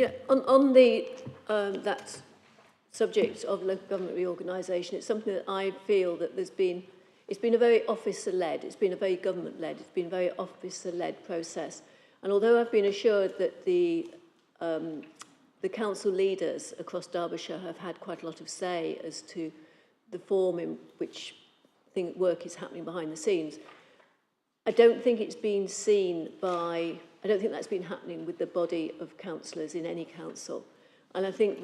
Yeah, on the that subject of local government reorganisation, it's something that I feel that it's been a very officer-led, it's been a very government-led, it's been a very officer-led process. And although I've been assured that the council leaders across Derbyshire have had quite a lot of say as to the form in which work is happening behind the scenes, I don't think it's been seen by, I don't think that's been happening with the body of councillors in any council. And I think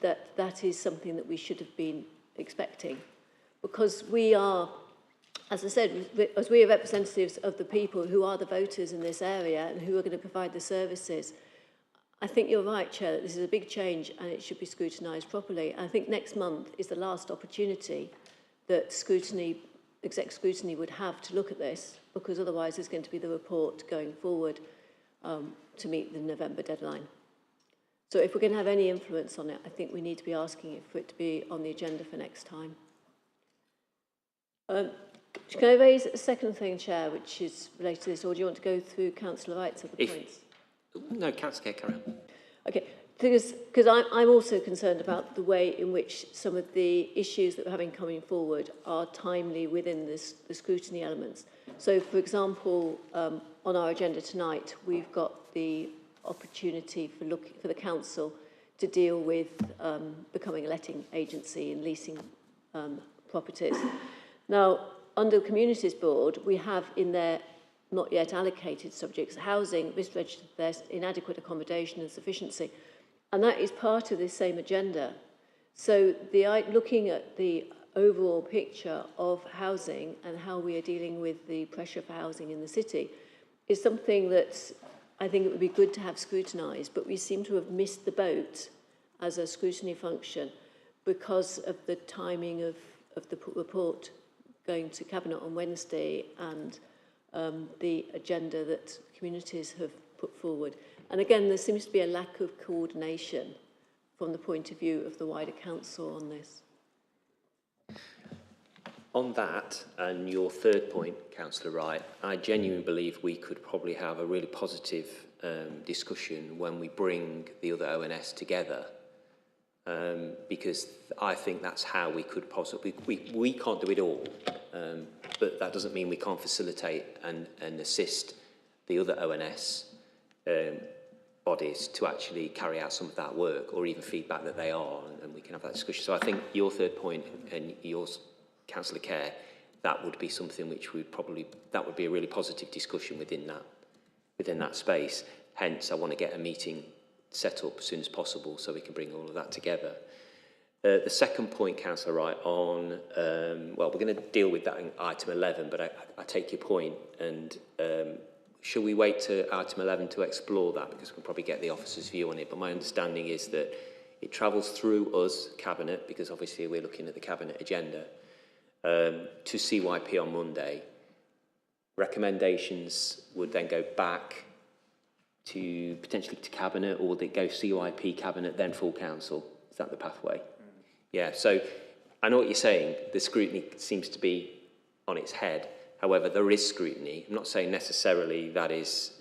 that is something that we should have been expecting, because we are, as I said, as we are representatives of the people who are the voters in this area and who are going to provide the services. I think you're right, Chair, that this is a big change and it should be scrutinised properly. And I think next month is the last opportunity that exec scrutiny would have to look at this, because otherwise there's going to be the report going forward to meet the November deadline. So if we're going to have any influence on it, I think we need to be asking for it to be on the agenda for next time. Can I raise a second thing, Chair, which is related to this, or do you want to go through Councillor Wright's other points? No, Councillor Kerr, carry on. Okay, because I'm also concerned about the way in which some of the issues that we're having coming forward are timely within the scrutiny elements. So, for example, on our agenda tonight, we've got the opportunity for the council to deal with becoming a letting agency and leasing properties. Now, under the Communities Board, we have in there not yet allocated subjects: housing, misregistered theft, inadequate accommodation and sufficiency. And that is part of this same agenda. So looking at the overall picture of housing and how we are dealing with the pressure for housing in the city is something that I think it would be good to have scrutinised, but we seem to have missed the boat as a scrutiny function because of the timing of the report going to Cabinet on Wednesday and the agenda that communities have put forward. And again, there seems to be a lack of coordination from the point of view of the wider council on this. On that, and your third point, Councillor Wright, I genuinely believe we could probably have a really positive discussion when we bring the other ONS together, because I think that's how we could possibly, we can't do it all, but that doesn't mean we can't facilitate and assist the other ONS bodies to actually carry out some of that work, or even feedback that they are, and we can have that discussion. So I think your third point and yours, Councillor Kerr, that would be something which that would be a really positive discussion within that space. Hence, I want to get a meeting set up as soon as possible so we can bring all of that together. The second point, Councillor Wright, on, well, we're going to deal with that in item 11, but I take your point, and should we wait to item 11 to explore that, because we'll probably get the officer's view on it, but my understanding is that it travels through us, Cabinet, because obviously we're looking at the Cabinet agenda, to CYP on Monday. Recommendations would then go back to potentially to Cabinet, or would it go CYP, Cabinet, then full Council? Is that the pathway? Yeah, so I know what you're saying. The scrutiny seems to be on its head. However, there is scrutiny. I'm not saying necessarily that is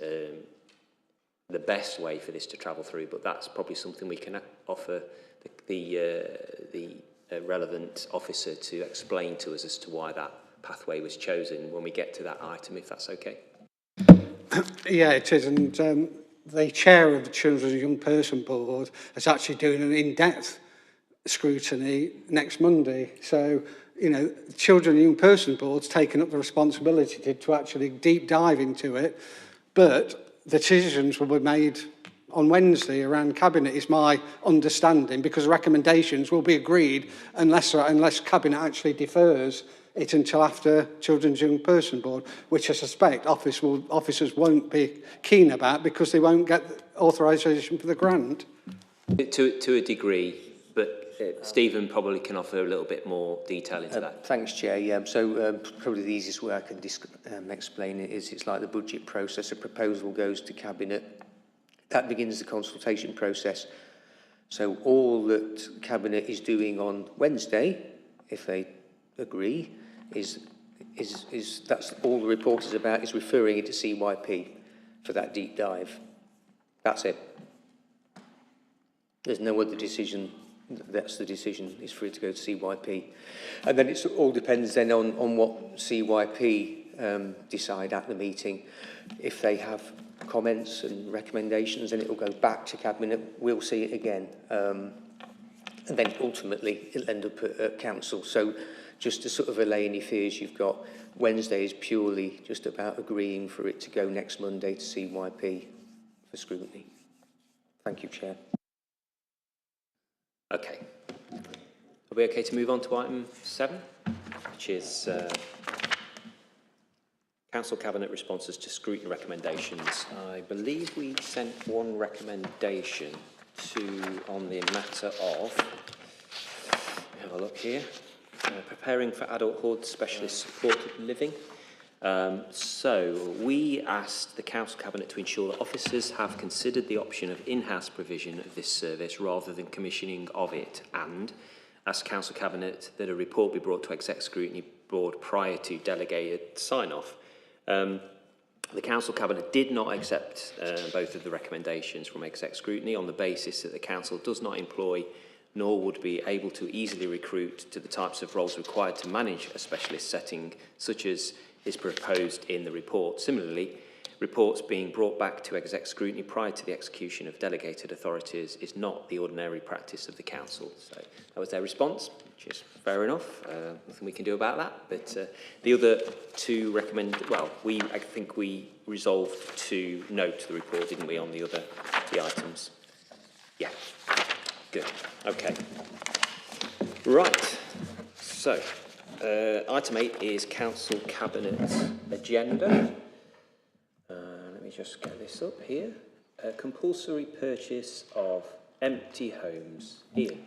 the best way for this to travel through, but that's probably something we can offer the relevant officer to explain to us as to why that pathway was chosen when we get to that item, if that's okay. Yeah, it is, and the chair of the Children and Young Person Board is actually doing an in-depth scrutiny next Monday. So, you know, the Children and Young Person Board's taken up the responsibility to actually deep dive into it, but the decisions will be made on Wednesday around Cabinet, is my understanding, because recommendations will be agreed unless Cabinet actually defers it until after Children's Young Person Board, which I suspect officers won't be keen about because they won't get authorisation for the grant. To a degree, but Stephen probably can offer a little bit more detail into that. Thanks, Chair. Yeah, so probably the easiest way I can explain it is it's like the budget process. A proposal goes to Cabinet. That begins the consultation process. So all that Cabinet is doing on Wednesday, if they agree, is that's all the report is about, is referring it to CYP for that deep dive. That's it. There's no other decision. That's the decision, is for it to go to CYP. And then it all depends then on what CYP decide at the meeting. If they have comments and recommendations, then it will go back to Cabinet. We'll see it again. And then ultimately it'll end up at Council. So just to sort of allay any fears you've got, Wednesday is purely just about agreeing for it to go next Monday to CYP for scrutiny. Thank you, Chair. Okay. Are we okay to move on to item 7, which is Council Cabinet responses to scrutiny recommendations? I believe we sent one recommendation on the matter of, have a look here, preparing for adulthood, specialist supported living. So we asked the Council Cabinet to ensure that officers have considered the option of in-house provision of this service rather than commissioning of it, and asked Council Cabinet that a report be brought to Exec Scrutiny Board prior to delegated sign-off. The Council Cabinet did not accept both of the recommendations from Exec Scrutiny on the basis that the Council does not employ nor would be able to easily recruit to the types of roles required to manage a specialist setting, such as is proposed in the report. Similarly, reports being brought back to Exec Scrutiny prior to the execution of delegated authorities is not the ordinary practice of the Council. So that was their response, which is fair enough. Nothing we can do about that. But the other two I think we resolved to note the report, didn't we, on the items? Yeah. Good. Okay. Right. So, item 8 is Council Cabinet agenda. Let me just get this up here. Compulsory purchase of empty homes. Ian.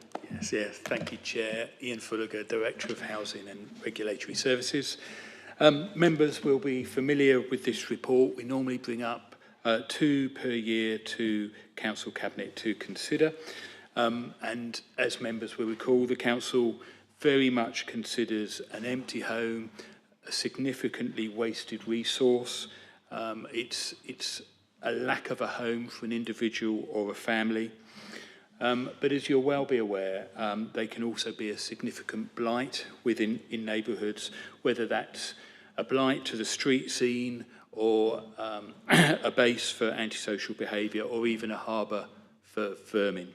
Yes. Thank you, Chair. Ian Fulliger, Director of Housing and Regulatory Services. Members will be familiar with this report. We normally bring up 2 per year to Council Cabinet to consider. And as members will recall, the Council very much considers an empty home a significantly wasted resource. It's a lack of a home for an individual or a family. But as you'll well be aware, they can also be a significant blight in neighbourhoods, whether that's a blight to the street scene or a base for antisocial behaviour or even a harbour for vermin.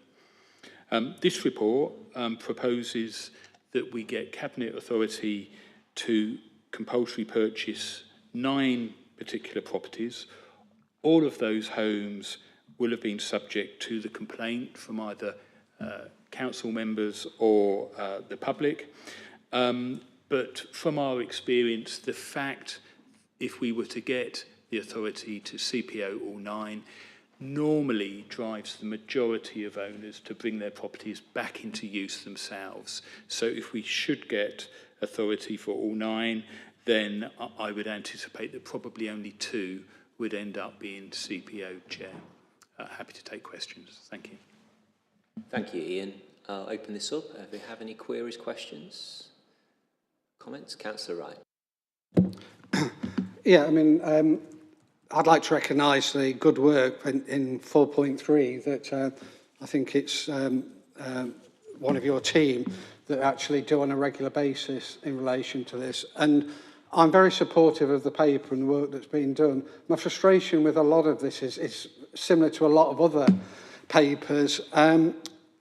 This report proposes that we get Cabinet authority to compulsory purchase 9 particular properties. All of those homes will have been subject to the complaint from either council members or the public. But from our experience, the fact, if we were to get the authority to CPO all 9, normally drives the majority of owners to bring their properties back into use themselves. So if we should get authority for all 9, then I would anticipate that probably only 2 would end up being CPO, Chair. Happy to take questions. Thank you. Thank you, Ian. I'll open this up. If we have any queries, questions, comments? Councillor Wright. Yeah, I mean, I'd like to recognise the good work in 4.3 that I think it's one of your team that actually do on a regular basis in relation to this. And I'm very supportive of the paper and the work that's been done. My frustration with a lot of this is similar to a lot of other papers.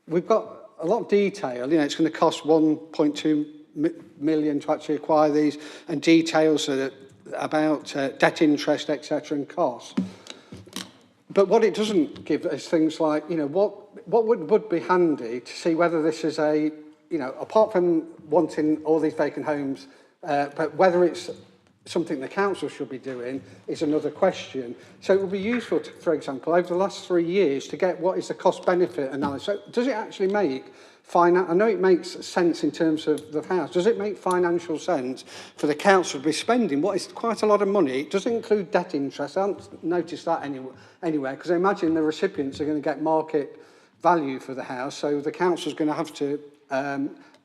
We've got a lot of detail. You know, it's going to cost 1.2 million to actually acquire these, and details about debt interest, etc., and costs. But what it doesn't give is things like, you know, what would be handy to see whether this is a, you know, apart from wanting all these vacant homes, but whether it's something the council should be doing is another question. So it would be useful, to, for example, over the last 3 years to get what is the cost-benefit analysis. So does it actually make I know it makes sense in terms of the house. Does it make financial sense for the council to be spending what is quite a lot of money? It doesn't include debt interest. I haven't noticed that anywhere, because I imagine the recipients are going to get market value for the house, so the council's going to have to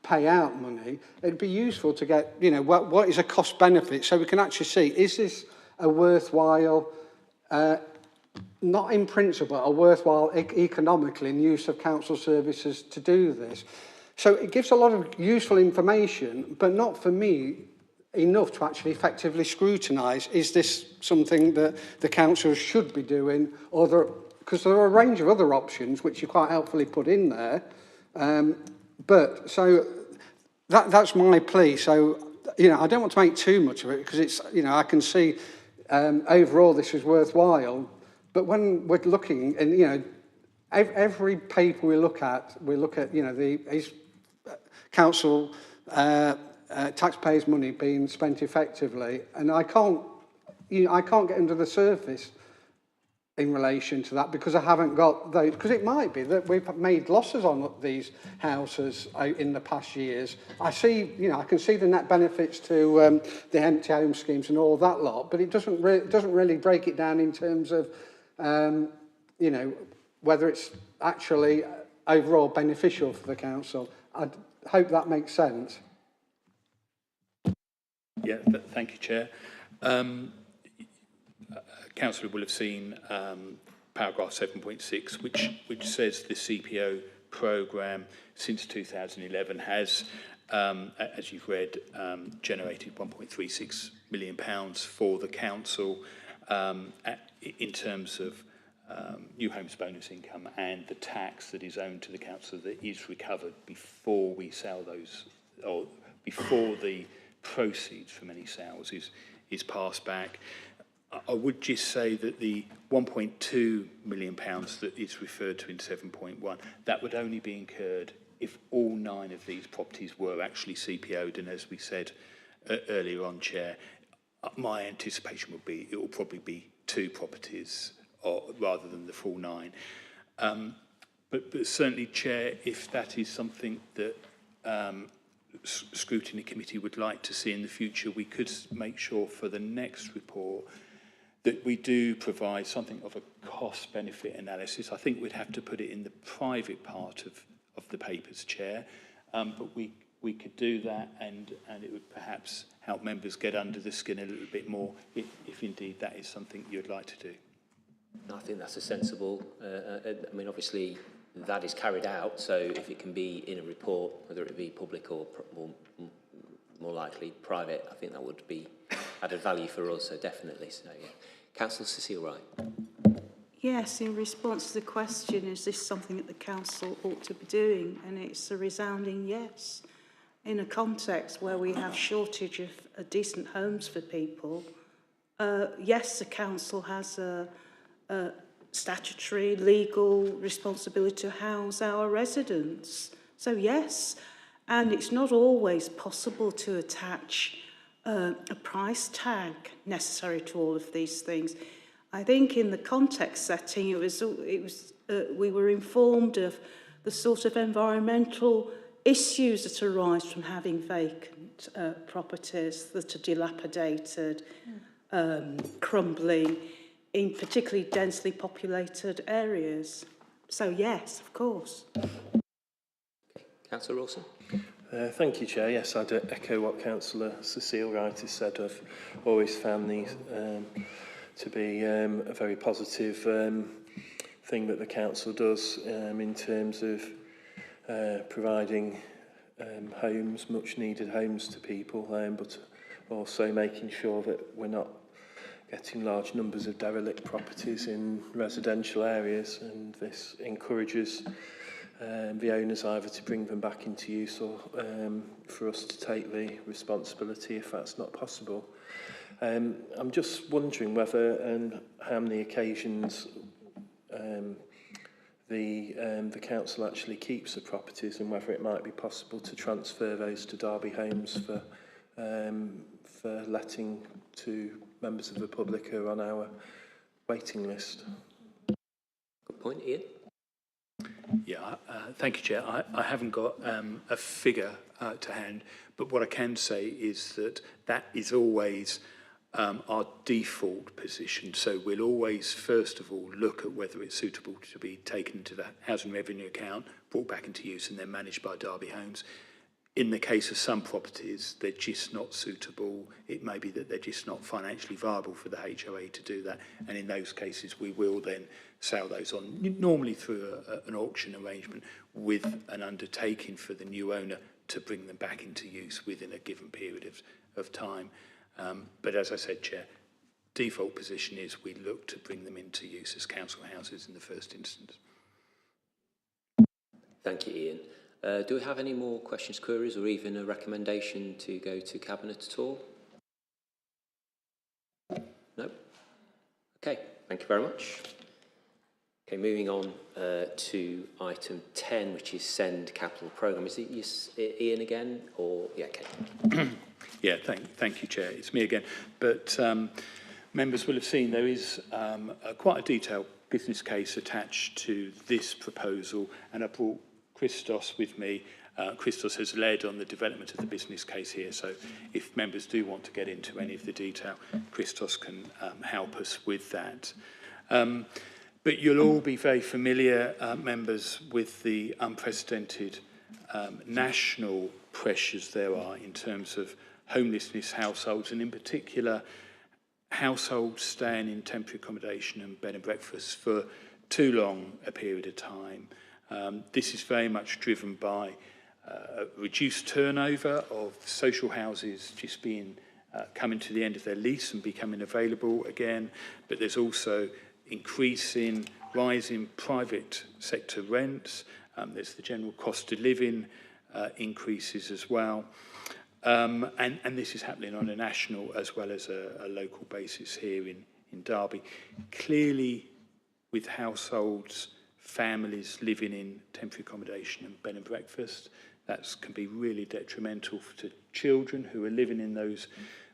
pay out money. It'd be useful to get, you know, what is a cost benefit, so we can actually see, is this a worthwhile not in principle, are worthwhile economically in use of council services to do this. So it gives a lot of useful information, but not for me enough to actually effectively scrutinise, is this something that the council should be doing, or because there are a range of other options which you quite helpfully put in there. But so that's my plea. So, I don't want to make too much of it because it's, I can see overall this is worthwhile. But when we're looking, and, every paper we look at, the council taxpayers' money being spent effectively, and I can't get under the surface in relation to that because I haven't got those, because it might be that we've made losses on these houses in the past years. I see, I can see the net benefits to the empty home schemes and all that lot, but it doesn't really break it down in terms of, whether it's actually overall beneficial for the council. I hope that makes sense. Yeah, thank you, Chair. Councillor will have seen paragraph 7.6, which says the CPO programme since 2011 has, as you've read, generated £1.36 million for the council in terms of new homes bonus income and the tax that is owed to the council that is recovered before we sell those, or before the proceeds from any sales is passed back. I would just say that the £1.2 million that is referred to in 7.1, that would only be incurred if all 9 of these properties were actually CPO'd. And as we said earlier on, Chair, my anticipation would be it will probably be 2 properties rather than the full 9. But certainly, Chair, if that is something that Scrutiny Committee would like to see in the future, we could make sure for the next report that we do provide something of a cost-benefit analysis. I think we'd have to put it in the private part of the papers, Chair, but we could do that, and it would perhaps help members get under the skin a little bit more if indeed that is something you'd like to do. I think that's a sensible, I mean, obviously that is carried out, so if it can be in a report, whether it be public or more likely private, I think that would be added value for us, so definitely. So, yeah. Councillor Cecile Wright. Yes, in response to the question, is this something that the council ought to be doing? And it's a resounding yes. In a context where we have shortage of decent homes for people, yes, the council has a statutory, legal responsibility to house our residents. So yes, and it's not always possible to attach a price tag necessary to all of these things. I think in the context setting, we were informed of the sort of environmental issues that arise from having vacant properties that are dilapidated, crumbling, in particularly densely populated areas. So yes, of course. Councillor Rawson. Thank you, Chair. Yes, I'd echo what Councillor Cecile Wright has said. I've always found these to be a very positive thing that the council does in terms of providing homes, much needed homes to people, but also making sure that we're not getting large numbers of derelict properties in residential areas, and this encourages the owners either to bring them back into use or for us to take the responsibility if that's not possible. I'm just wondering whether and how many occasions the council actually keeps the properties, and whether it might be possible to transfer those to Derby Homes for letting to members of the public who are on our waiting list. Good point, Ian. Yeah, thank you, Chair. I haven't got a figure to hand, but what I can say is that is always our default position. So we'll always, first of all, look at whether it's suitable to be taken into the housing revenue account, brought back into use, and then managed by Derby Homes. in the case of some properties, they're just not suitable. It may be that they're just not financially viable for the HOA to do that. And in those cases, we will then sell those on, normally through an auction arrangement with an undertaking for the new owner to bring them back into use within a given period of time. But as I said, Chair, default position is we look to bring them into use as council houses in the first instance. Thank you, Ian. Do we have any more questions, queries, or even a recommendation to go to Cabinet at all? No? Okay, thank you very much. Okay, moving on to item 10, which is send capital programme. Is it Ian again, or yeah? Okay. Yeah, thank you, Chair. It's me again. But members will have seen there is quite a detailed business case attached to this proposal, and I brought Christos with me. Christos has led on the development of the business case here, so if members do want to get into any of the detail, Christos can help us with that. But you'll all be very familiar, members, with the unprecedented national pressures there are in terms of homelessness households, and in particular households staying in temporary accommodation and bed and breakfast for too long a period of time. This is very much driven by a reduced turnover of social houses just being coming to the end of their lease and becoming available again, but there's also rising private sector rents. There's the general cost of living increases as well. And this is happening on a national as well as a local basis here in Derby. Clearly, with households, families living in temporary accommodation and bed and breakfast, that can be really detrimental to children who are living in those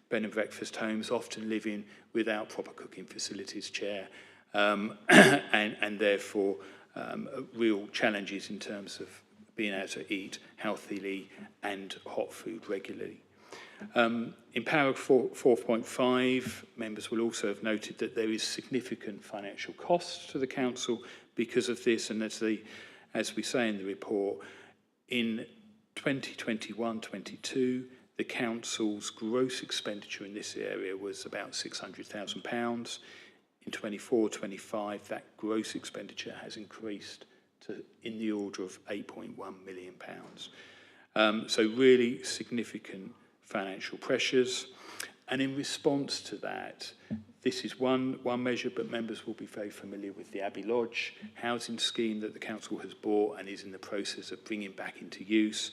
bed and breakfast homes, often living without proper cooking facilities, Chair, and therefore real challenges in terms of being able to eat healthily and hot food regularly. In paragraph 4.5, members will also have noted that there is significant financial costs to the council because of this, and as we say in the report, in 2021-22, the council's gross expenditure in this area was about £600,000. In 24-25, that gross expenditure has increased to in the order of £8.1 million. So really significant financial pressures. And in response to that, this is one measure, but members will be very familiar with the Abbey Lodge housing scheme that the council has bought and is in the process of bringing back into use.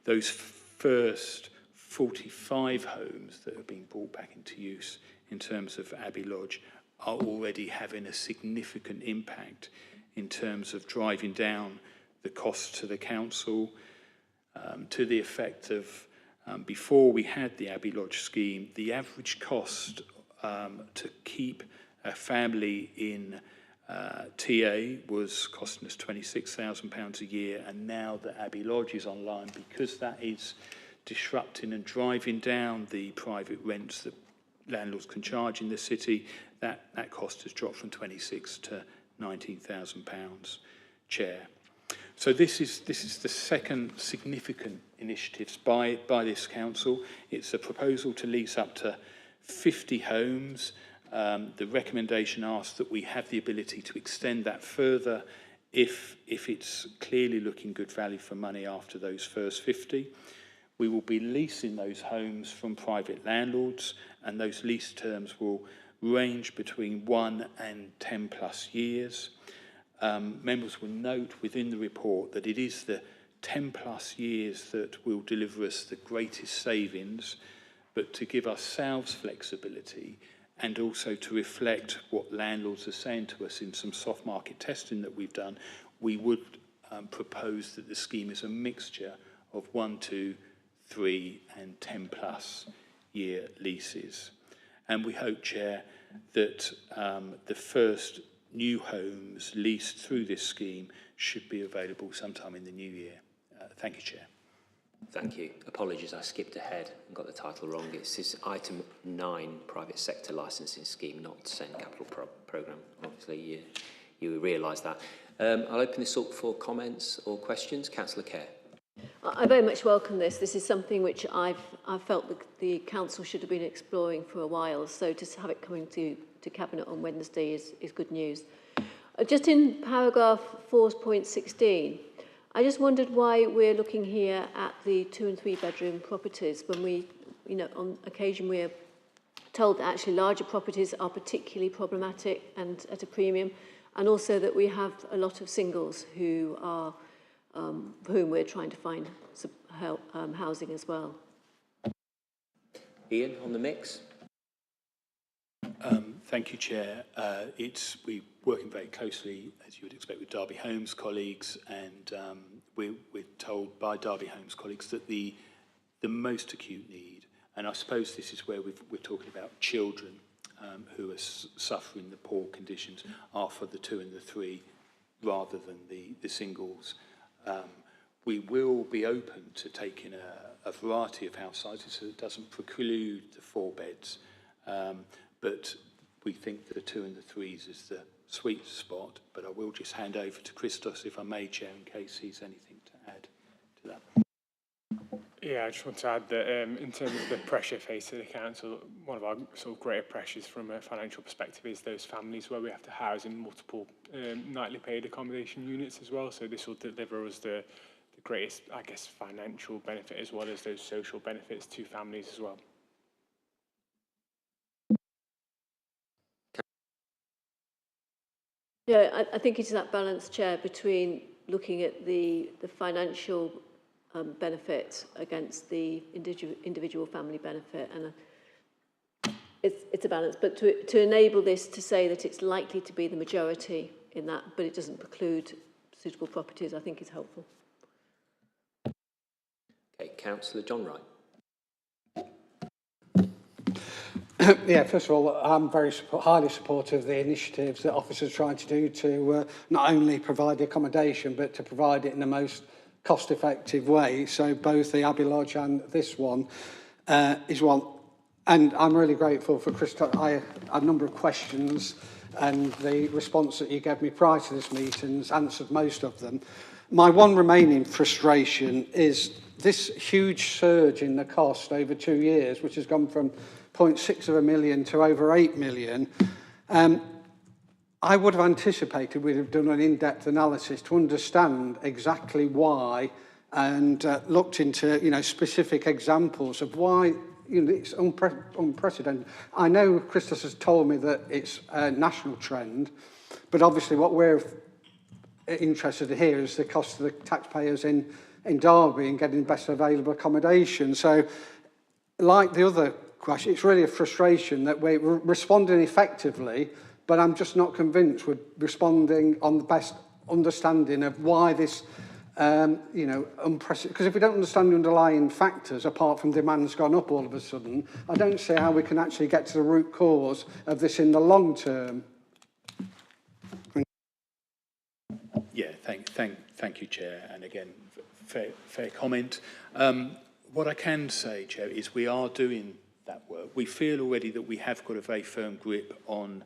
Those first 45 homes that have been brought back into use in terms of Abbey Lodge are already having a significant impact in terms of driving down the costs to the council, to the effect of, before we had the Abbey Lodge scheme, the average cost to keep a family in TA was costing us £26,000 a year, and now that Abbey Lodge is online, because that is disrupting and driving down the private rents that landlords can charge in the city, that cost has dropped from 26 to £19,000, Chair. So this is the second significant initiative by this council. It's a proposal to lease up to 50 homes. The recommendation asks that we have the ability to extend that further if it's clearly looking good value for money after those first 50. We will be leasing those homes from private landlords, and those lease terms will range between 1 and 10 plus years. Members will note within the report that it is the 10 plus years that will deliver us the greatest savings, but to give ourselves flexibility and also to reflect what landlords are saying to us in some soft market testing that we've done, we would propose that the scheme is a mixture of 1, 2, 3 and 10 plus year leases. And we hope, Chair, that the first new homes leased through this scheme should be available sometime in the new year. Thank you, Chair. Thank you. Apologies, I skipped ahead and got the title wrong. It's item 9, private sector licensing scheme, not send capital programme. Obviously, you realise that. I'll open this up for comments or questions. Councillor Kerr. I very much welcome this. This is something which I've felt the council should have been exploring for a while. So to have it coming to Cabinet on Wednesday is good news. Just in paragraph 4.16, I just wondered why we're looking here at the 2 and 3 bedroom properties when we, you know, on occasion we're told that actually larger properties are particularly problematic and at a premium, and also that we have a lot of singles who are for whom we're trying to find housing as well. Ian, on the mix? Thank you, Chair. We're working very closely, as you would expect, with Derby Homes colleagues, and we're told by Derby Homes colleagues that the most acute need, and I suppose this is where we're talking about children who are suffering the poor conditions, are for the 2 and the 3 rather than the singles. We will be open to taking a variety of house sizes so it doesn't preclude the 4 beds, but we think that the 2 and the 3s is the sweet spot. But I will just hand over to Christos, if I may, Chair, in case he's anything to add to that. Yeah, I just want to add that in terms of the pressure facing the council, one of our sort of greater pressures from a financial perspective is those families where we have to house in multiple nightly paid accommodation units as well. So this will deliver us the greatest, I guess, financial benefit as well as those social benefits to families as well. Yeah, I think it's that balance, Chair, between looking at the financial benefit against the individual family benefit, and it's a balance. But to enable this to say that it's likely to be the majority in that, but it doesn't preclude suitable properties, I think is helpful. Okay, Councillor John Wright. Yeah, first of all, I'm very highly supportive of the initiatives that officers are trying to do to not only provide the accommodation, but to provide it in the most cost-effective way. So both the Abbey Lodge and this one is one. And I'm really grateful for Christos. I had a number of questions, and the response that you gave me prior to this meeting has answered most of them. My one remaining frustration is this huge surge in the cost over 2 years, which has gone from 0.6 million to over 8 million. I would have anticipated we'd have done an in-depth analysis to understand exactly why, and looked into, you know, specific examples of why, you know, it's unprecedented. I know Christos has told me that it's a national trend, but obviously what we're interested to hear is the cost of the taxpayers in Derby and getting the best available accommodation. So, like the other question, it's really a frustration that we're responding effectively, but I'm just not convinced we're responding on the best understanding of why this, you know, unprecedented. Because if we don't understand the underlying factors, apart from demand's gone up all of a sudden, I don't see how we can actually get to the root cause of this in the long term. Yeah, thank you, Chair. And again, fair comment. What I can say, Chair, is we are doing that work. We feel already that we have got a very firm grip on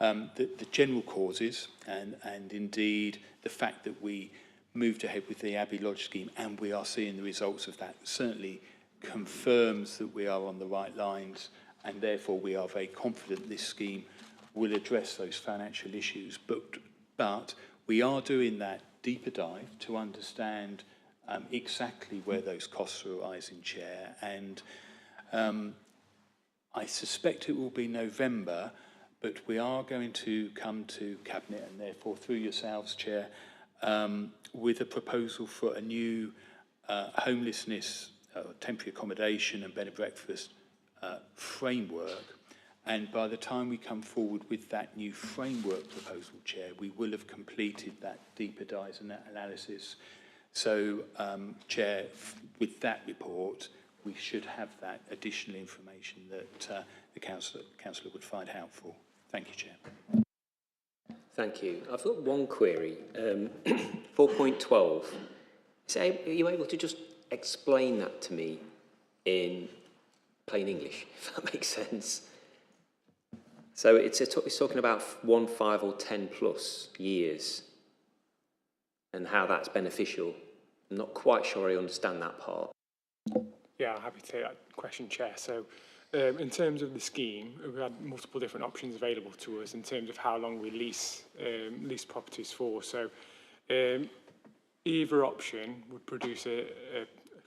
the general causes and indeed the fact that we moved ahead with the Abbey Lodge scheme and we are seeing the results of that certainly confirms that we are on the right lines, and therefore we are very confident this scheme will address those financial issues. But we are doing that deeper dive to understand exactly where those costs are arising, Chair, and I suspect it will be November, but we are going to come to Cabinet and therefore through yourselves, Chair, with a proposal for a new homelessness, temporary accommodation and bed and breakfast framework. And by the time we come forward with that new framework proposal, Chair, we will have completed that deeper dive and that analysis. So, Chair, with that report, we should have that additional information that the councillor would find helpful. Thank you, Chair. Thank you. I've got one query. 4.12. Are you able to just explain that to me in plain English, if that makes sense? So it's talking about 1, 5 or 10 plus years and how that's beneficial not quite sure I understand that part. Yeah, I'm happy to take that question, Chair. So in terms of the scheme, we had multiple different options available to us in terms of how long we lease properties for. So either option would produce a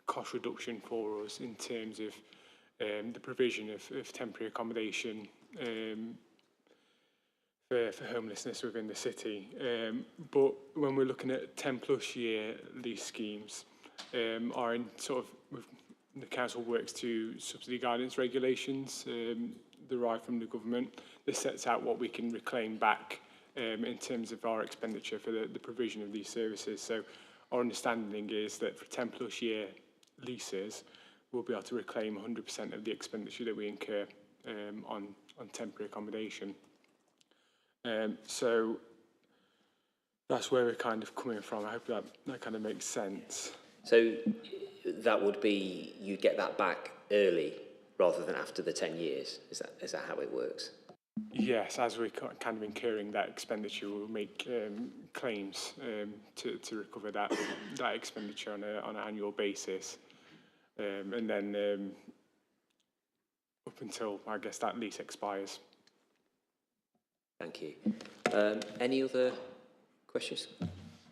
cost reduction for us in terms of the provision of temporary accommodation for homelessness within the city. But when we're looking at 10 plus year lease schemes, are in sort of, the council works to subsidy guidance regulations derived from the government. This sets out what we can reclaim back in terms of our expenditure for the provision of these services. So our understanding is that for 10 plus year leases, we'll be able to reclaim 100% of the expenditure that we incur on temporary accommodation. So that's where we're kind of coming from. I hope that kind of makes sense. So that would be, you get that back early rather than after the 10 years. Is that how it works? Yes, as we're kind of incurring that expenditure, we'll make claims to recover that expenditure on an annual basis. And then up until, I guess, that lease expires. Thank you. Any other questions?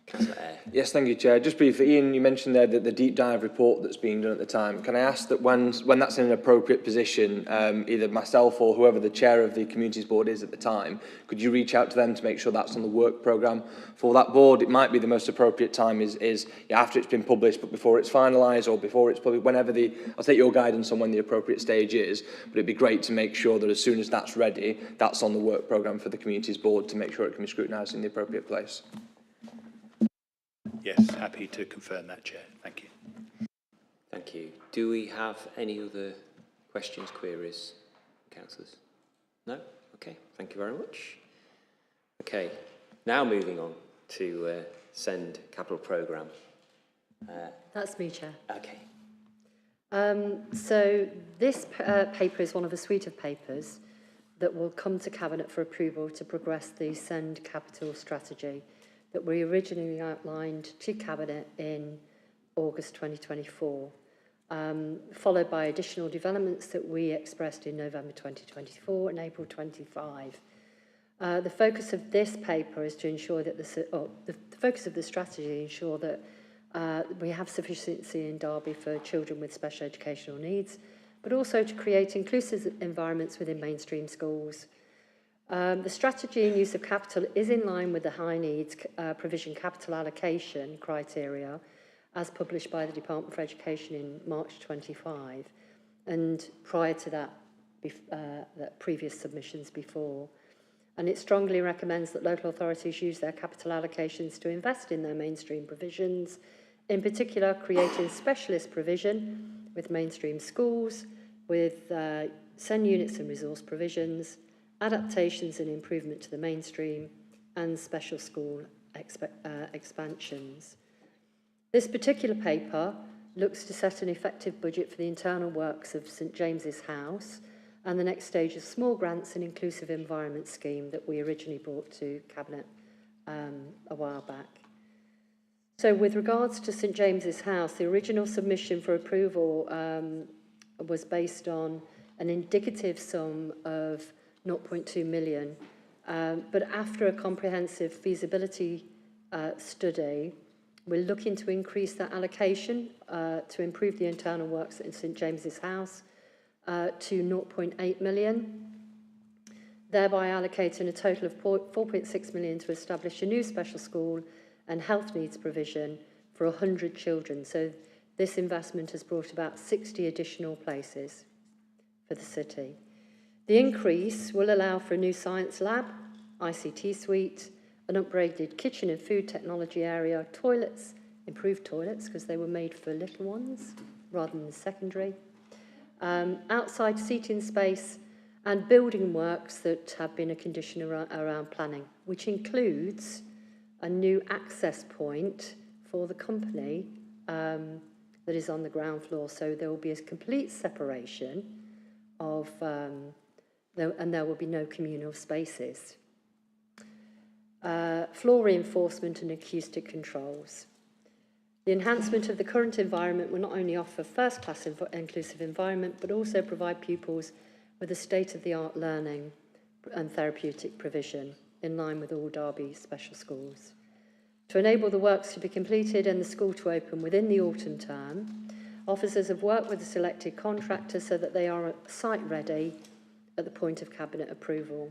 Councillor Eyre. Yes, thank you, Chair. Just briefly, Ian, you mentioned there that the deep dive report that's being done at the time. Can I ask that when that's in an appropriate position, either myself or whoever the chair of the Communities Board is at the time, could you reach out to them to make sure that's on the work programme for that board? It might be the most appropriate time is after it's been published, but before it's finalised or before it's published, whenever I'll take your guidance on when the appropriate stage is, but it'd be great to make sure that as soon as that's ready, that's on the work programme for the Communities Board to make sure it can be scrutinised in the appropriate place. Yes, happy to confirm that, Chair. Thank you. Thank you. Do we have any other questions, queries, councillors? No? Okay, thank you very much. Okay, now moving on to send capital programme. That's me, Chair. Okay. So this paper is one of a suite of papers that will come to Cabinet for approval to progress the Send Capital strategy that we originally outlined to Cabinet in August 2024, followed by additional developments that we expressed in November 2024 and April 25. The focus of this paper is to ensure that the focus of the strategy ensure that we have sufficiency in Derby for children with special educational needs, but also to create inclusive environments within mainstream schools. The strategy and use of capital is in line with the high needs provision capital allocation criteria as published by the Department for Education in March 25 and prior to that, previous submissions before. And it strongly recommends that local authorities use their capital allocations to invest in their mainstream provisions, in particular creating specialist provision with mainstream schools, with SEND units and resource provisions, adaptations and improvement to the mainstream, and special school expansions. This particular paper looks to set an effective budget for the internal works of St James's House and the next stage of small grants and inclusive environment scheme that we originally brought to Cabinet a while back. So with regards to St James's House, the original submission for approval was based on an indicative sum of 0.2 million, but after a comprehensive feasibility study, we're looking to increase that allocation to improve the internal works in St James's House to 0.8 million, thereby allocating a total of 4.6 million to establish a new special school and health needs provision for 100 children. So this investment has brought about 60 additional places for the city. The increase will allow for a new science lab, ICT suite, an upgraded kitchen and food technology area, toilets, improved toilets because they were made for little ones rather than the secondary, outside seating space and building works that have been a condition around planning, which includes a new access point for the company that is on the ground floor. So there will be a complete separation of and there will be no communal spaces. Floor reinforcement and acoustic controls. The enhancement of the current environment will not only offer first-class inclusive environment, but also provide pupils with a state-of-the-art learning and therapeutic provision in line with all Derby special schools. To enable the works to be completed and the school to open within the autumn term, officers have worked with the selected contractors so that they are site ready at the point of cabinet approval.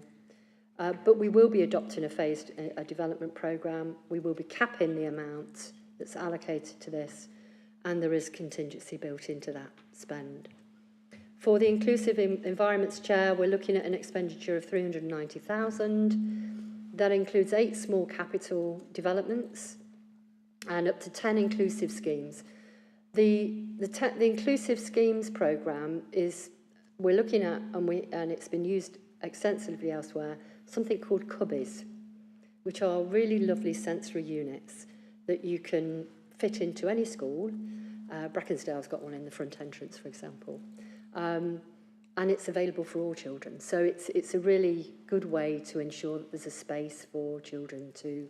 But we will be adopting a phased development programme. We will be capping the amount that's allocated to this, and there is contingency built into that spend. For the Inclusive Environments Chair, we're looking at an expenditure of 390,000. That includes 8 small capital developments and up to 10 inclusive schemes. The Inclusive Schemes programme is, we're looking at, and it's been used extensively elsewhere, something called cubbies, which are really lovely sensory units that you can fit into any school. Brackensdale's got one in the front entrance, for example. And it's available for all children. So it's a really good way to ensure that there's a space for children to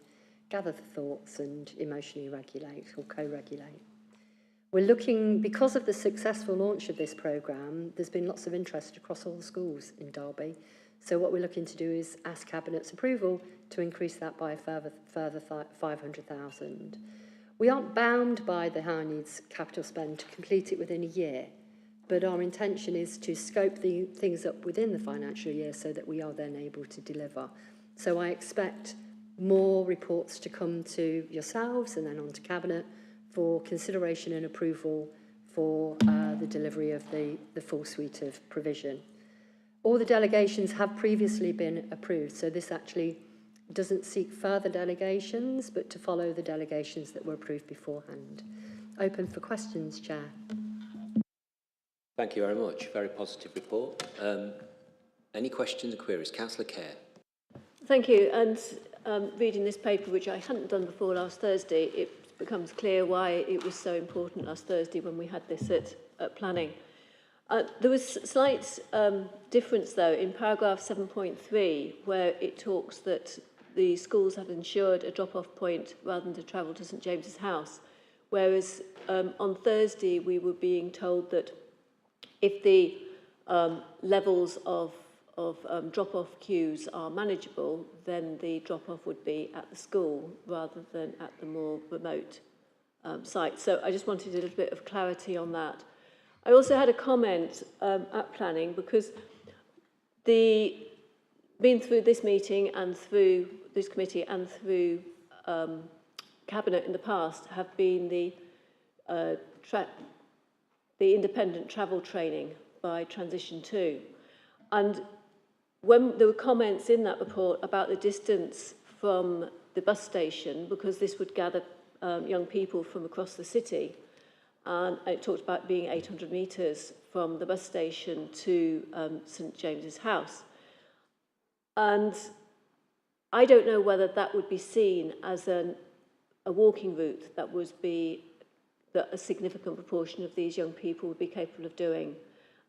gather the thoughts and emotionally regulate or co-regulate. We're looking, because of the successful launch of this programme, there's been lots of interest across all the schools in Derby. So what we're looking to do is ask Cabinet's approval to increase that by a further 500,000. We aren't bound by the high needs capital spend to complete it within a year, but our intention is to scope the things up within the financial year so that we are then able to deliver. So I expect more reports to come to yourselves and then on to Cabinet for consideration and approval for the delivery of the full suite of provision. All the delegations have previously been approved, so this actually doesn't seek further delegations, but to follow the delegations that were approved beforehand. Open for questions, Chair. Thank you very much. Very positive report. Any questions or queries? Councillor Kerr. Thank you. And reading this paper, which I hadn't done before last Thursday, it becomes clear why it was so important last Thursday when we had this at planning. There was slight difference, though, in paragraph 7.3, where it talks that the schools have ensured a drop-off point rather than to travel to St James's House, whereas on Thursday we were being told that if the levels of drop-off queues are manageable, then the drop-off would be at the school rather than at the more remote site. So I just wanted a little bit of clarity on that. I also had a comment at planning because been through this meeting and through this committee and through Cabinet in the past have been the independent travel training by Transition 2. And when there were comments in that report about the distance from the bus station, because this would gather young people from across the city, and it talked about being 800 metres from the bus station to St James's House. And I don't know whether that would be seen as a walking route that a significant proportion of these young people would be capable of doing.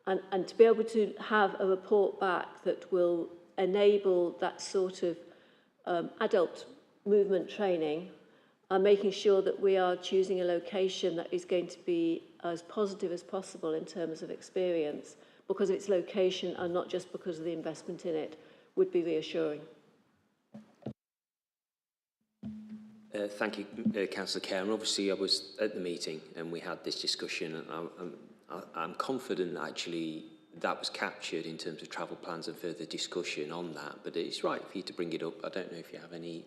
And to be able to have a report back that will enable that sort of adult movement training and making sure that we are choosing a location that is going to be as positive as possible in terms of experience because of its location and not just because of the investment in it would be reassuring. Thank you, Councillor Kerr. And obviously I was at the meeting and we had this discussion, and I'm confident actually that was captured in terms of travel plans and further discussion on that, but it's right for you to bring it up. I don't know if you have any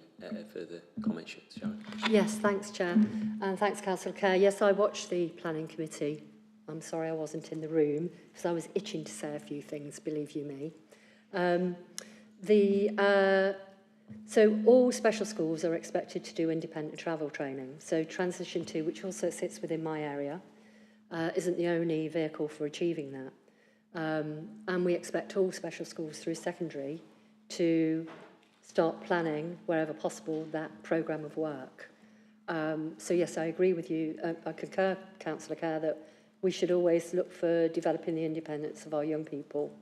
further comments, Sharon. Yes, thanks, Chair. And thanks, Councillor Kerr. Yes, I watched the planning committee. I'm sorry I wasn't in the room because I was itching to say a few things, believe you me. So all special schools are expected to do independent travel training. So Transition 2, which also sits within my area, isn't the only vehicle for achieving that. And we expect all special schools through secondary to start planning, wherever possible, that programme of work. So yes, I agree with you. I concur, Councillor Kerr, that we should always look for developing the independence of our young people.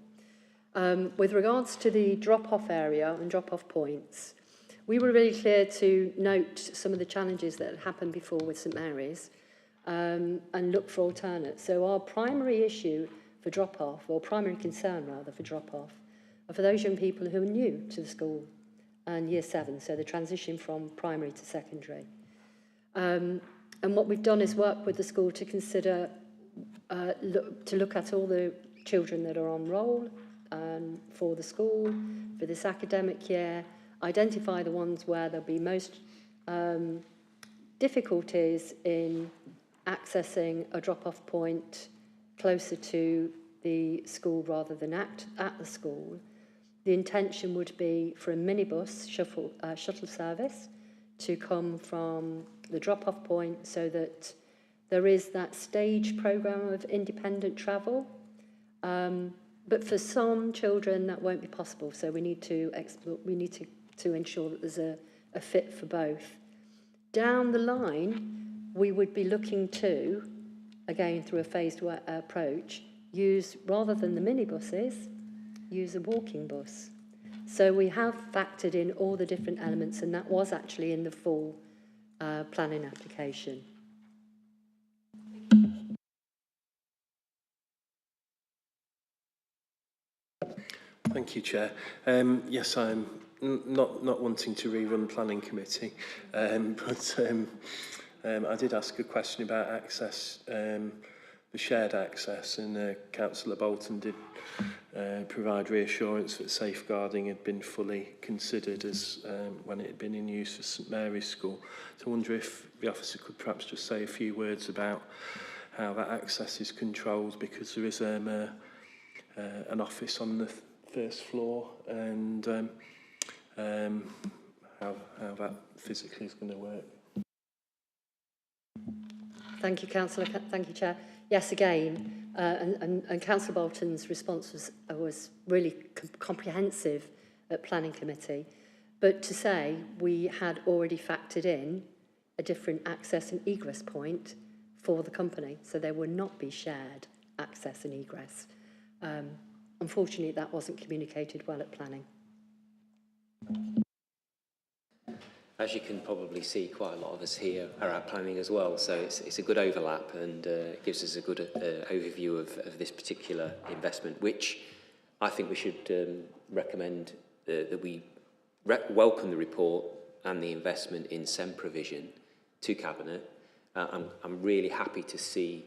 With regards to the drop-off area and drop-off points, we were really clear to note some of the challenges that had happened before with St Mary's and look for alternates. So our primary issue for drop-off, or primary concern rather for drop-off, are for those young people who are new to the school and year 7, so the transition from primary to secondary. And what we've done is work with the school to consider, look at all the children that are on roll for the school for this academic year, identify the ones where there'll be most difficulties in accessing a drop-off point closer to the school rather than at the school. The intention would be for a minibus shuttle service to come from the drop-off point so that there is that stage programme of independent travel. But for some children that won't be possible, so we need to explore, to ensure that there's a fit for both. Down the line, we would be looking to, again through a phased approach, use, rather than the minibuses, use a walking bus. So we have factored in all the different elements, and that was actually in the full planning application. Thank you, Chair. Yes, I'm not wanting to rerun planning committee, but I did ask a question about access, the shared access, and Councillor Bolton did provide reassurance that safeguarding had been fully considered as when it had been in use for St Mary's School. So I wonder if the officer could perhaps just say a few words about how that access is controlled, because there is an office on the first floor, and how that physically is going to work. Thank you, Councillor. Thank you, Chair. Yes, again, and Councillor Bolton's response was really comprehensive at Planning Committee. But to say we had already factored in a different access and egress point for the company, so there would not be shared access and egress. Unfortunately, that wasn't communicated well at planning. As you can probably see, quite a lot of us here are at planning as well, so it's a good overlap, and it gives us a good overview of this particular investment, which I think we should recommend that we welcome the report and the investment in SEM provision to Cabinet. I'm really happy to see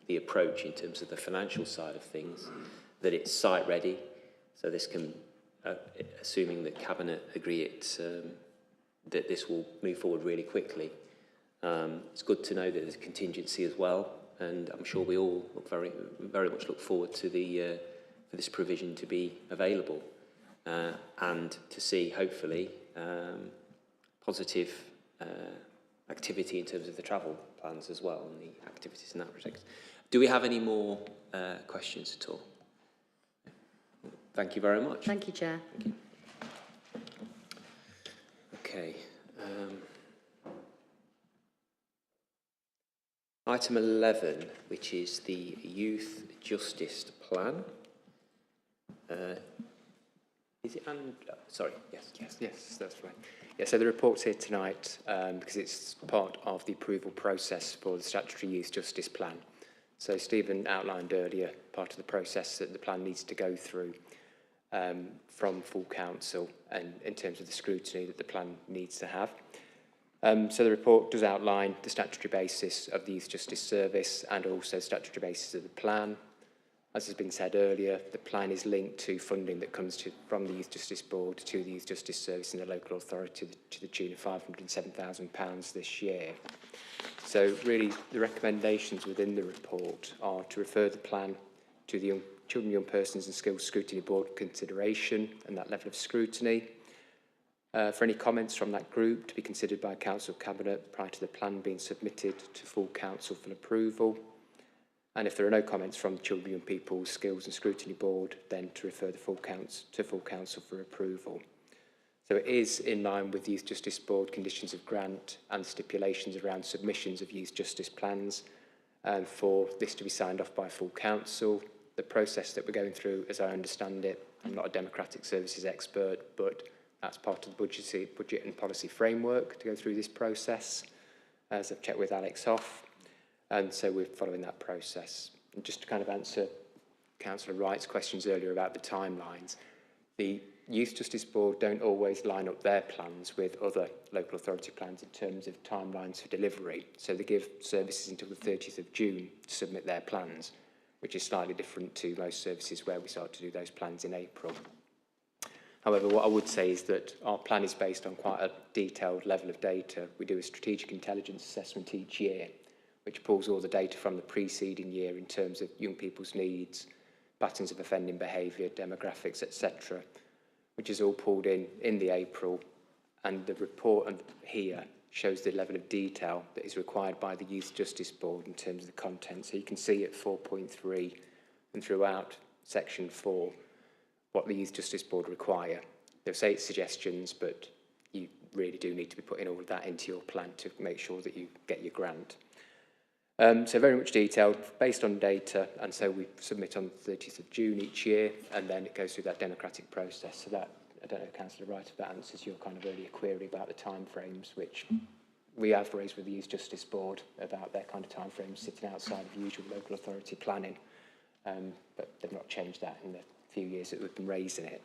the approach in terms of the financial side of things, that it's site ready, so this can, assuming that Cabinet agree it, that this will move forward really quickly. It's good to know that there's a contingency as well, and I'm sure we all look very much look forward to the for this provision to be available, and to see hopefully positive activity in terms of the travel plans as well, and the activities in that respect. Do we have any more questions at all? Thank you very much. Thank you, Chair. Thank you. Okay. Item 11, which is the Youth Justice Plan. Is it? Sorry. Yes, that's right. Yeah, so the report's here tonight because it's part of the approval process for the Statutory Youth Justice Plan. So Stephen outlined earlier part of the process that the plan needs to go through from full council, and in terms of the scrutiny that the plan needs to have. So the report does outline the statutory basis of the Youth Justice Service and also the statutory basis of the plan. As has been said earlier, the plan is linked to funding that comes from the Youth Justice Board to the Youth Justice Service in the local authority to the tune of £507,000 this year. So really the recommendations within the report are to refer the plan to the Children, Young Persons and Skills Scrutiny Board consideration and that level of scrutiny. For any comments from that group to be considered by Council Cabinet prior to the plan being submitted to full Council for approval. And if there are no comments from the Children, Young People, Skills and Scrutiny Board, then to refer the full Council for approval. So it is in line with the Youth Justice Board conditions of grant and stipulations around submissions of youth justice plans, and for this to be signed off by full Council. The process that we're going through, as I understand it, I'm not a democratic services expert, but That's part of the budget and policy framework to go through this process, as I've checked with Alex Hoff. And so we're following that process. And just to kind of answer Councillor Wright's questions earlier about the timelines, the Youth Justice Board don't always line up their plans with other local authority plans in terms of timelines for delivery. So they give services until the 30th of June to submit their plans, which is slightly different to most services where we start to do those plans in April. However, what I would say is that our plan is based on quite a detailed level of data. We do a strategic intelligence assessment each year, which pulls all the data from the preceding year in terms of young people's needs, patterns of offending behaviour, demographics, etc., which is all pulled in the April, and the report here shows the level of detail that is required by the Youth Justice Board in terms of the content. So you can see at 4.3 and throughout section 4 what the Youth Justice Board require. They'll say it's suggestions, but you really do need to be putting all of that into your plan to make sure that you get your grant. So very much detailed, based on data, and so we submit on the 30th of June each year, and then it goes through that democratic process. So that, I don't know, Councillor Wright, if that answers your kind of earlier query about the timeframes, which we have raised with the Youth Justice Board about their kind of timeframes sitting outside of usual local authority planning, but they've not changed that in the few years that we've been raising it.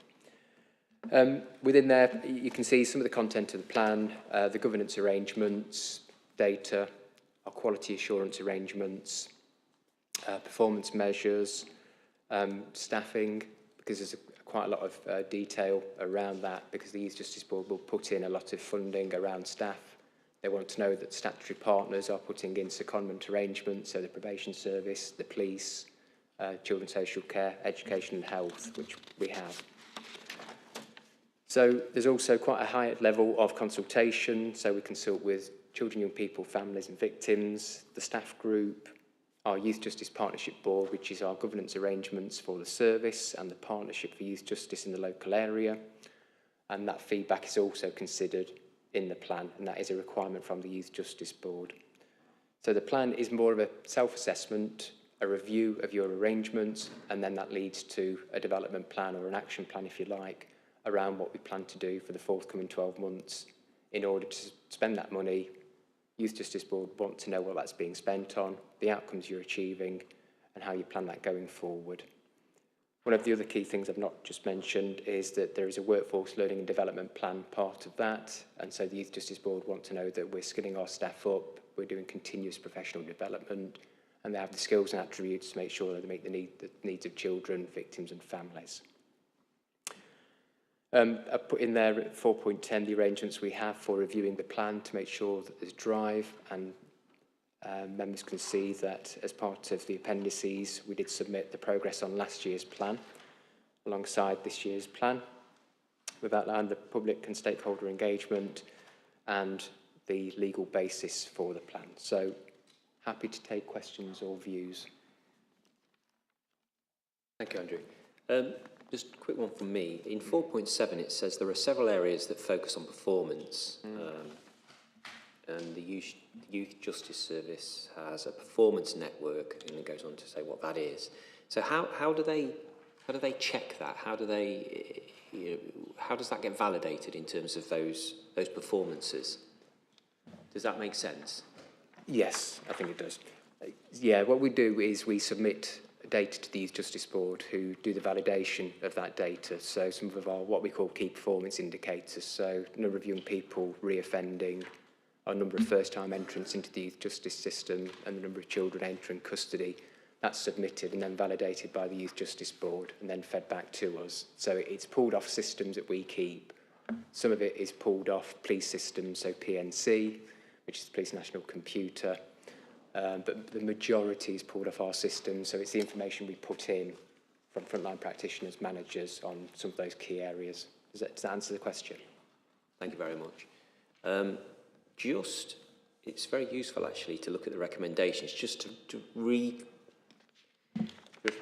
Within there, you can see some of the content of the plan, the governance arrangements, data, our quality assurance arrangements, performance measures, staffing, because there's quite a lot of detail around that, because the Youth Justice Board will put in a lot of funding around staff. They want to know that statutory partners are putting in secondment arrangements, so the probation service, the police, children's social care, education and health, which we have. So there's also quite a high level of consultation, so we consult with children, young people, families and victims, the staff group, our Youth Justice Partnership Board, which is our governance arrangements for the service and the Partnership for Youth Justice in the local area. And that feedback is also considered in the plan, and that is a requirement from the Youth Justice Board. So the plan is more of a self-assessment, a review of your arrangements, and then that leads to a development plan or an action plan, if you like, around what we plan to do for the forthcoming 12 months in order to spend that money. Youth Justice Board want to know what that's being spent on, the outcomes you're achieving, and how you plan that going forward. One of the other key things I've not just mentioned is that there is a workforce learning and development plan part of that, and so the Youth Justice Board want to know that we're skilling our staff up, we're doing continuous professional development, and they have the skills and attributes to make sure that they meet the needs of children, victims and families. I put in there at 4.10 the arrangements we have for reviewing the plan to make sure that there's drive, and members can see that as part of the appendices we did submit the progress on last year's plan alongside this year's plan. We've outlined the public and stakeholder engagement and the legal basis for the plan. So happy to take questions or views. Thank you, Andrew. Just a quick one from me. In 4.7 it says there are several areas that focus on performance, and the Youth Justice Service has a performance network, and it goes on to say what that is. So how do they check that? How do they, how does that get validated in terms of those performances? Does that make sense? Yes, I think it does. Yeah, what we do is we submit data to the Youth Justice Board, who do the validation of that data. So some of our what we call key performance indicators, so number of young people reoffending, our number of first-time entrants into the youth justice system, and the number of children entering custody, that's submitted and then validated by the Youth Justice Board and then fed back to us. So it's pulled off systems that we keep. Some of it is pulled off police systems, so PNC, which is the Police National Computer, but the majority is pulled off our system, so it's the information we put in from frontline practitioners, managers on some of those key areas. Does that answer the question? Thank you very much. It's very useful actually to look at the recommendations, just to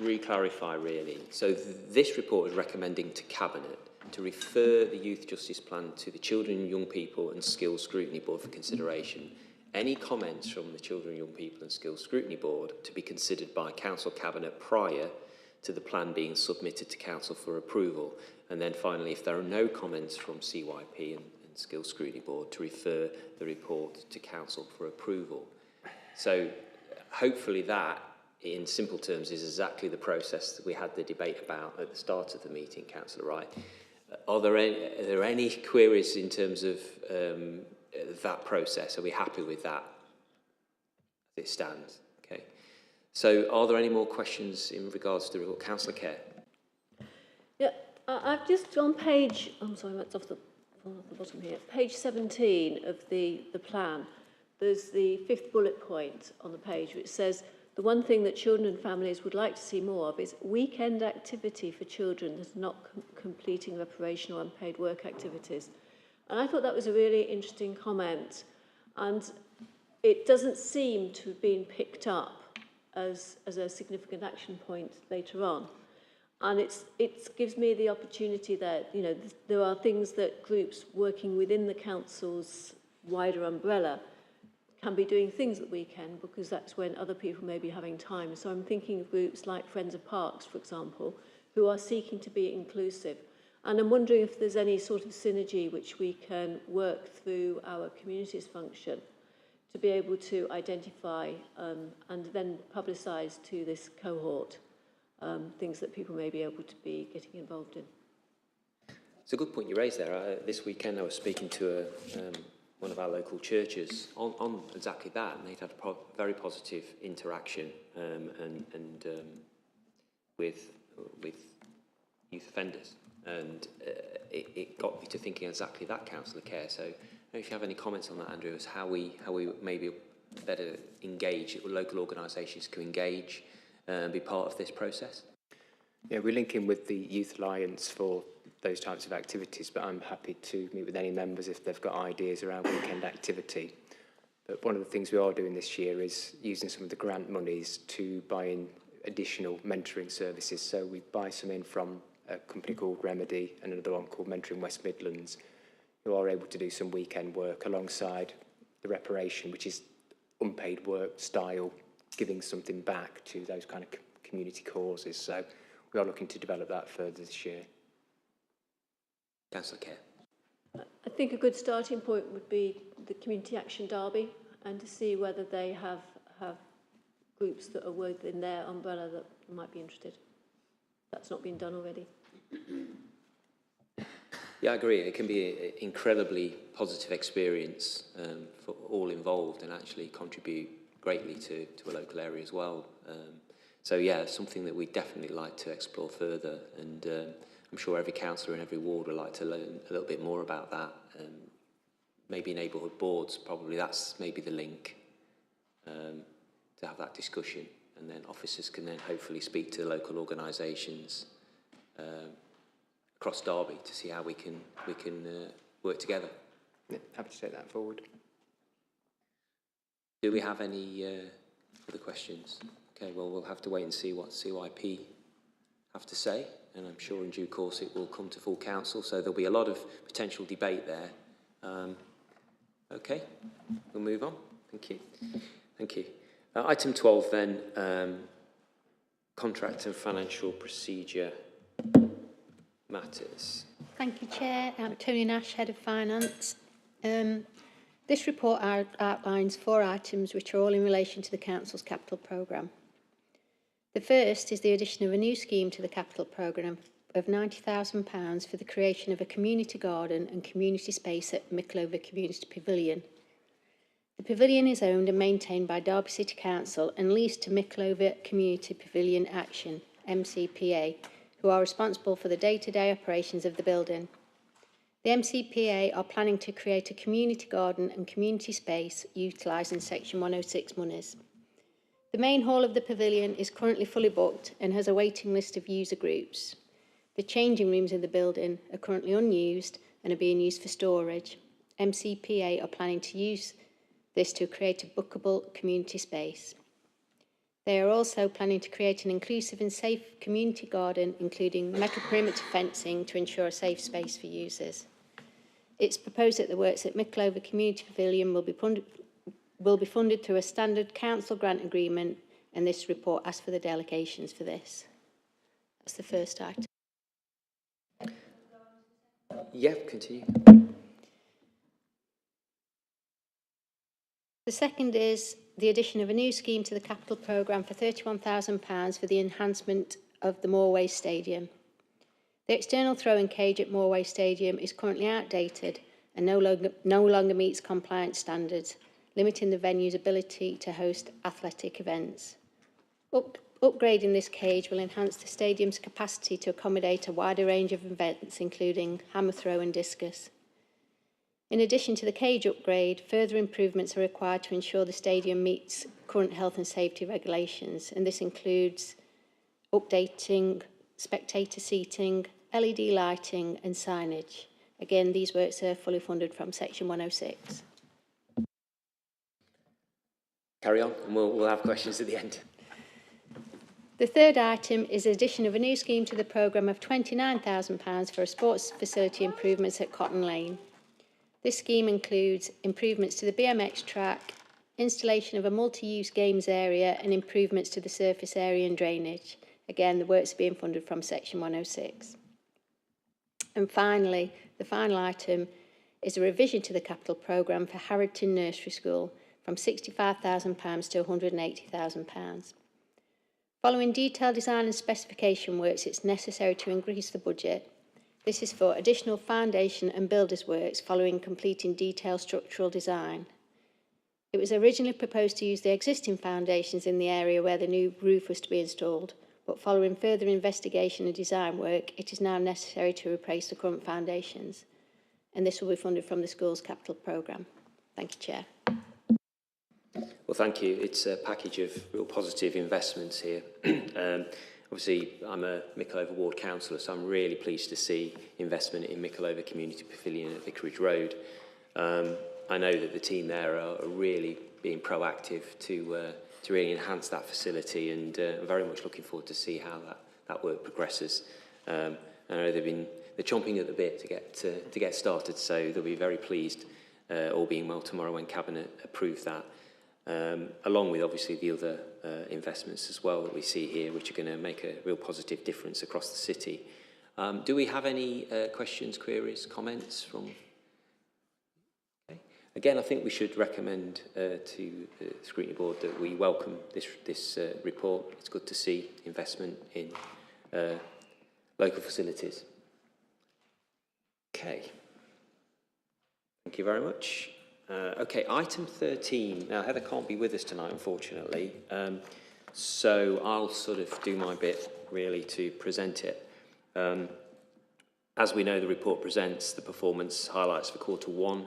re-clarify really. So this report is recommending to Cabinet to refer the Youth Justice Plan to the Children, Young People and Skills Scrutiny Board for consideration. Any comments from the Children, Young People and Skills Scrutiny Board to be considered by Council Cabinet prior to the plan being submitted to Council for approval. And then finally, if there are no comments from CYP and Skills Scrutiny Board, to refer the report to Council for approval. So hopefully that, in simple terms, is exactly the process that we had the debate about at the start of the meeting, Councillor Wright. Are there any queries in terms of that process? Are we happy with that as it stands? Okay. So are there any more questions in regards to the report? Councillor Kerr. Yeah, I've just on page, I'm sorry, that's off the bottom here, page 17 of the plan, there's the 5th bullet point on the page which says the one thing that children and families would like to see more of is weekend activity for children that are not completing recreational or unpaid work activities. And I thought that was a really interesting comment, and it doesn't seem to have been picked up as a significant action point later on. And it gives me the opportunity that, you know, there are things that groups working within the council's wider umbrella can be doing things at the weekend, because that's when other people may be having time. So I'm thinking of groups like Friends of Parks, for example, who are seeking to be inclusive. And I'm wondering if there's any sort of synergy which we can work through our communities function to be able to identify and then publicise to this cohort things that people may be able to be getting involved in. It's a good point you raised there. This weekend I was speaking to one of our local churches on exactly that, and they'd had a very positive interaction with youth offenders, and it got me to thinking exactly that, Councillor Kerr. So if you have any comments on that, Andrew, as how we maybe better engage, local organisations can engage and be part of this process? Yeah, we're linking with the Youth Alliance for those types of activities, but I'm happy to meet with any members if they've got ideas around weekend activity. But one of the things we are doing this year is using some of the grant monies to buy in additional mentoring services. So we buy some in from a company called Remedy and another one called Mentoring West Midlands, who are able to do some weekend work alongside the reparation, which is unpaid work style, giving something back to those kind of community causes. So we are looking to develop that further this year. Councillor Kerr. I think a good starting point would be the Community Action Derby, and to see whether they have groups that are within their umbrella that might be interested. That's not been done already. Yeah, I agree. It can be an incredibly positive experience for all involved, and actually contribute greatly to a local area as well. So yeah, something that we'd definitely like to explore further, and I'm sure every councillor in every ward would like to learn a little bit more about that. Maybe neighbourhood boards, probably that's maybe the link to have that discussion, and then officers can then hopefully speak to local organisations across Derby to see how we can work together. Yeah, happy to take that forward. Do we have any other questions? Okay, well, we'll have to wait and see what CYP have to say, and I'm sure in due course it will come to full council, so there'll be a lot of potential debate there. Okay, we'll move on. Thank you. Thank you. Item 12 then, contract and financial procedure matters. Thank you, Chair. I'm Tony Nash, Head of Finance. This report outlines 4 items which are all in relation to the Council's capital programme. The first is the addition of a new scheme to the capital programme of £90,000 for the creation of a community garden and community space at Mickleover Community Pavilion. The pavilion is owned and maintained by Derby City Council and leased to Mickleover Community Pavilion Action, MCPA, who are responsible for the day-to-day operations of the building. The MCPA are planning to create a community garden and community space utilising Section 106 monies. The main hall of the pavilion is currently fully booked and has a waiting list of user groups. The changing rooms in the building are currently unused and are being used for storage. MCPA are planning to use this to create a bookable community space. They are also planning to create an inclusive and safe community garden, including metal perimeter fencing to ensure a safe space for users. It's proposed that the works at Mickleover Community Pavilion will be funded through a standard council grant agreement, and this report asks for the delegations for this. That's the first item. Yeah, continue. The second is the addition of a new scheme to the capital programme for £31,000 for the enhancement of the Moorway Stadium. The external throwing cage at Moorway Stadium is currently outdated and no longer meets compliance standards, limiting the venue's ability to host athletic events. Upgrading this cage will enhance the stadium's capacity to accommodate a wider range of events, including hammer throw and discus. In addition to the cage upgrade, further improvements are required to ensure the stadium meets current health and safety regulations, and this includes updating spectator seating, LED lighting and signage. Again, these works are fully funded from Section 106. Carry on, and we'll have questions at the end. The third item is the addition of a new scheme to the programme of £29,000 for a sports facility improvements at Cotton Lane. This scheme includes improvements to the BMX track, installation of a multi-use games area and improvements to the surface area and drainage. Again, the works are being funded from Section 106. And finally, the final item is a revision to the capital programme for Harrington Nursery School from £65,000 to £180,000. Following detailed design and specification works, it's necessary to increase the budget. This is for additional foundation and builders' works following completing detailed structural design. It was originally proposed to use the existing foundations in the area where the new roof was to be installed, but following further investigation and design work, it is now necessary to replace the current foundations, and this will be funded from the school's capital programme. Thank you, Chair. Well, thank you. It's a package of real positive investments here. Obviously, I'm a Micklova Ward councillor, so I'm really pleased to see investment in Micklova Community Pavilion at Vicarage Road. I know that the team there are really being proactive to really enhance that facility, and I'm very much looking forward to see how that work progresses. I know they're chomping at the bit to get started, so they'll be very pleased, all being well tomorrow when Cabinet approve that. Along with obviously the other investments as well that we see here, which are going to make a real positive difference across the city. Do we have any questions, queries, comments from? Okay. Again, I think we should recommend to the Scrutiny Board that we welcome this report. It's good to see investment in local facilities. Okay. Thank you very much. Okay, item 13. Now, Heather can't be with us tonight, unfortunately, so I'll sort of do my bit, really, to present it. As we know, the report presents the performance highlights for Q1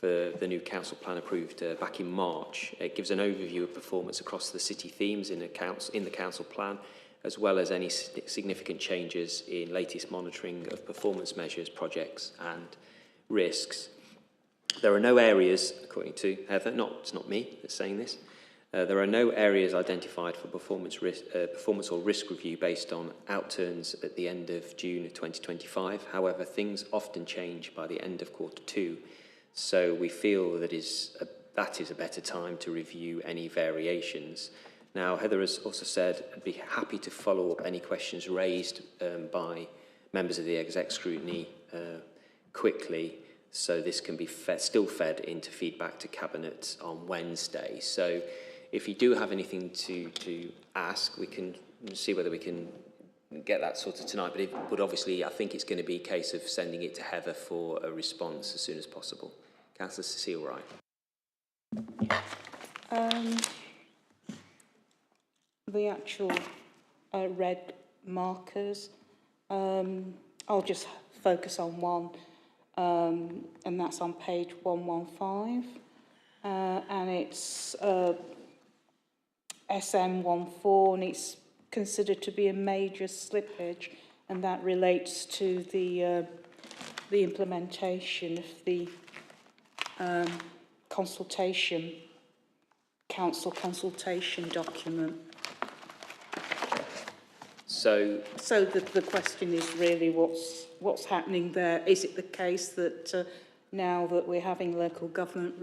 for the new council plan approved back in March. It gives an overview of performance across the city themes in the council plan, as well as any significant changes in latest monitoring of performance measures, projects and risks. There are no areas, according to Heather, it's not me that's saying this, there are no areas identified for performance or risk review based on outturns at the end of June 2025. However, things often change by the end of Q2, so we feel that is a better time to review any variations. Now, Heather has also said I'd be happy to follow up any questions raised by members of the exec scrutiny quickly, so this can be still fed into feedback to Cabinet on Wednesday. So if you do have anything to ask, we can see whether we can get that sorted tonight. But obviously, I think it's going to be a case of sending it to Heather for a response as soon as possible. Councillor Cecile Wright. The actual red markers, I'll just focus on one. And that's on page 115, and it's SM14, and it's considered to be a major slippage, and that relates to the implementation of the council consultation document. So the question is really what's happening there? Is it the case that now that we're having local government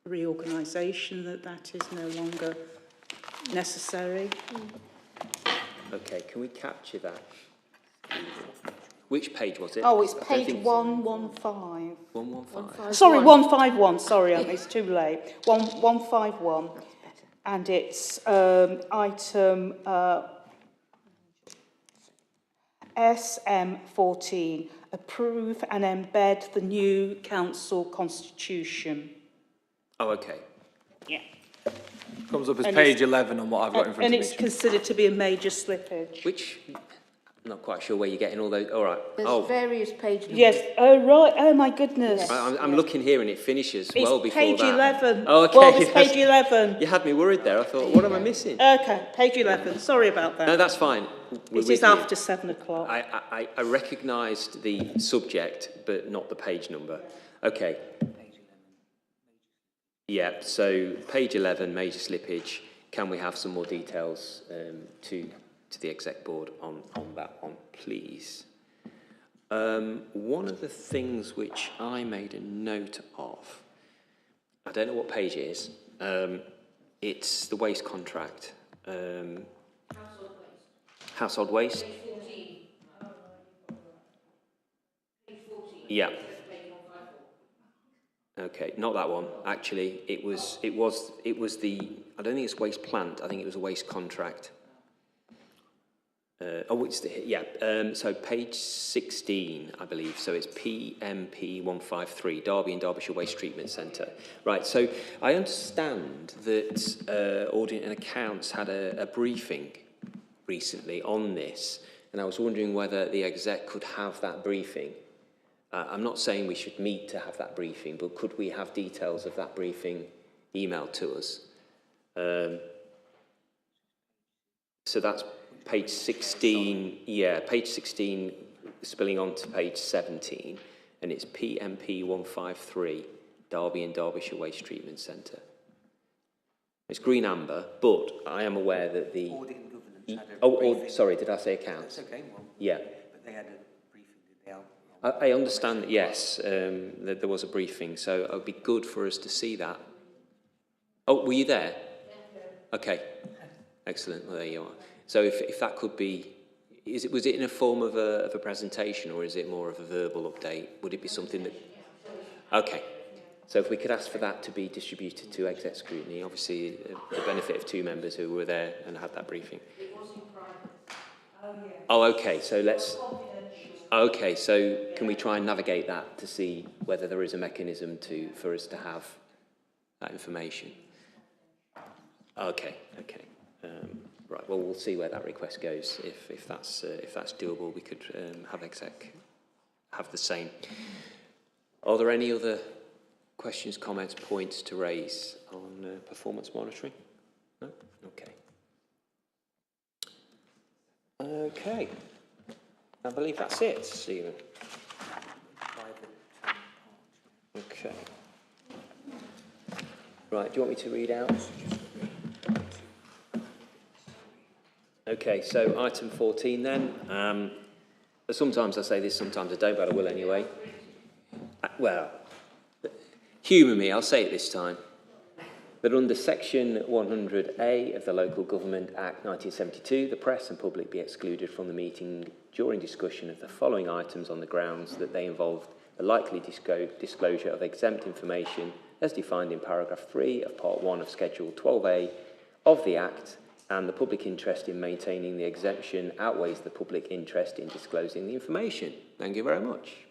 reorganisation that is no longer necessary? Okay, can we capture that? Which page was it? Oh, it's I don't page think- 115. 115. Sorry, 151. Sorry, it's too late. 151. And it's item SM14. Approve and embed the new council constitution. Oh, okay. Yeah. Comes up as And page 11 on what I've got in front And of it's me. considered to be a major slippage. Which, I'm not quite sure where you're getting all those. All right. There's various page numbers. Yes. Oh, right. Oh, my goodness. I'm looking here and it finishes well It's before page that. 11. Oh, okay. Well, it's page 11. You had me worried there. I thought, what am I missing? Okay, page 11. Sorry about that. No, that's fine. We're It with is you. after 7 o'clock. I recognised the subject, but not the page number. Okay. Yeah, so page 11, major slippage. Can we have some more details to the exec board on that one, please? One of the things which I made a note of, I don't know what page it is, it's the waste contract. Household waste. Yeah. Okay, not that one. Actually, it was the. I don't think it's waste plant. I think it was a waste contract. It's the so page 16, I believe. So it's PMP 153, Derby and Derbyshire Waste Treatment Centre. Right. So I understand that Audit and Accounts had a briefing recently on this, and I was wondering whether the exec could have that briefing. I'm not saying we should meet to have that briefing, but could we have details of that briefing emailed to us? So that's page 16, page 16 spilling on to page 17, and it's PMP 153, Derby and Derbyshire Waste Treatment Centre. It's green amber, but I am aware that the... Audit and Governance had a briefing. Sorry, did I say accounts? That's okay, well, yeah. But they had a briefing, did they? I understand that, yes, that there was a briefing, so it would be good for us to see that. Oh, were you there? Okay, excellent, well, there you are. So if that could be, was it in a form of a presentation, or is it more of a verbal update? Would it be something that... Okay, so if we could ask for that to be distributed to exec scrutiny, obviously the benefit of 2 members who were there and had that briefing. It was in private. Oh, okay, so let's... Okay, so can we try and navigate that to see whether there is a mechanism for us to have that information? Okay. Right. Well, we'll see where that request goes. If that's doable, we could have exec have the same. Are there any other questions, comments, points to raise on performance monitoring? No. Okay. Okay. I believe that's it, Stephen. Okay. Right, do you want me to read out? Okay, so item 14 then. Sometimes I say this, sometimes I don't, but I will anyway. Well, humour me, I'll say it this time. That under section 100A of the Local Government Act 1972, the press and public be excluded from the meeting during discussion of the following items on the grounds that they involve the likely disclosure of exempt information as defined in paragraph 3 of part 1 of schedule 12A of the Act, and the public interest in maintaining the exemption outweighs the public interest in disclosing the information. Thank you very much.